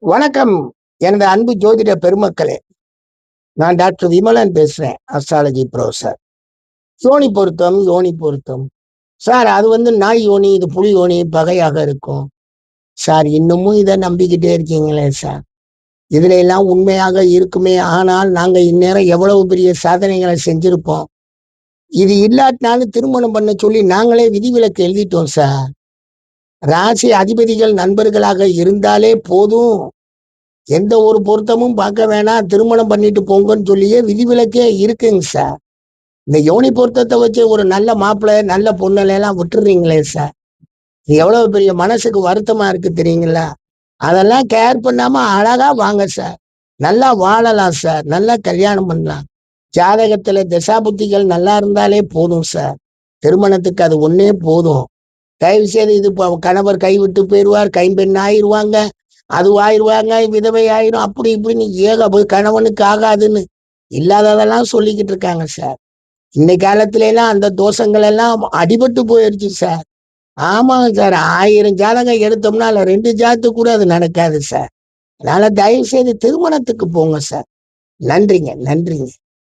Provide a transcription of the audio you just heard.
வணக்கம். எனது அன்பு ஜோதிட பெருமக்களே! நான் டாக்டர் விமலன் பேசுறேன். Astrology professor. யோனி பொருத்தம், யோனி பொருத்தம். சார் அது நாய் யோனி, இது புலி யோனி பகையாக இருக்கும். சார் இன்னமும் இத நம்பிக்கிட்டே இருக்கீங்களே சார். இதுல எல்லாம் உண்மையாக இருக்குமே! ஆனால் நாங்க இந்நேரம் எவ்வளவு பெரிய சாதனைகள செஞ்சிருப்போம். இது இல்லாட்டினாலும் திருமணம் பண்ண சொல்லி நாங்களே விதிவிலக்கு எழுதிட்டோம் சார். ராசி அதிபதிகள் நண்பர்களாக இருந்தாலே போதும். எந்த ஒரு பொருத்தமும் பார்க்க வேணாம். திருமணம் பண்ணிட்டு போங்கன்னு சொல்லியே விதிவிலக்கே இருக்குங்க சார். இந்த யோனி பொருத்தத்தை வச்சு ஒரு நல்ல மாப்பிள்ளை, நல்ல பொண்ணுலாம் விட்டுறீங்களே சார். இது எவ்வளவு பெரிய மனசுக்கு வருத்தமா இருக்கு தெரியுங்களா? அதெல்லாம் கேர் பண்ணாம அழகா வாங்க சார். நல்லா வாழலாம் சார். நல்லா கல்யாணம் பண்ணலாம். ஜாதகத்துல தசாபுத்திகள் நல்லா இருந்தாலே போதும் சார். திருமணத்துக்கு அது ஒண்ணே போதும். தயவு செய்து இது கணவர் கைவிட்டு போயிடுவார், கைம்பெண் ஆயிருவாங்க, அது ஆயிருவாங்க, விதவை ஆயிரும், அப்படி இப்படின்னு கணவனுக்கு ஆகாதுன்னு இல்லாததெல்லாம் சொல்லிக்கிட்டு இருக்காங்க சார். இன்னைக்கு காலத்துல எல்லாம் அந்த தோஷங்கள் எல்லாம் அடிபட்டு போயிருச்சு சார். ஆமாங்க சார். 1000 ஜாதகம் எடுத்தோம்னா அதுல 2 ஜாதத்துக்கு கூட அது நடக்காது சார். அதனால தயவு செய்து திருமணத்துக்கு போங்க சார். நன்றிங்க, நன்றிங்க.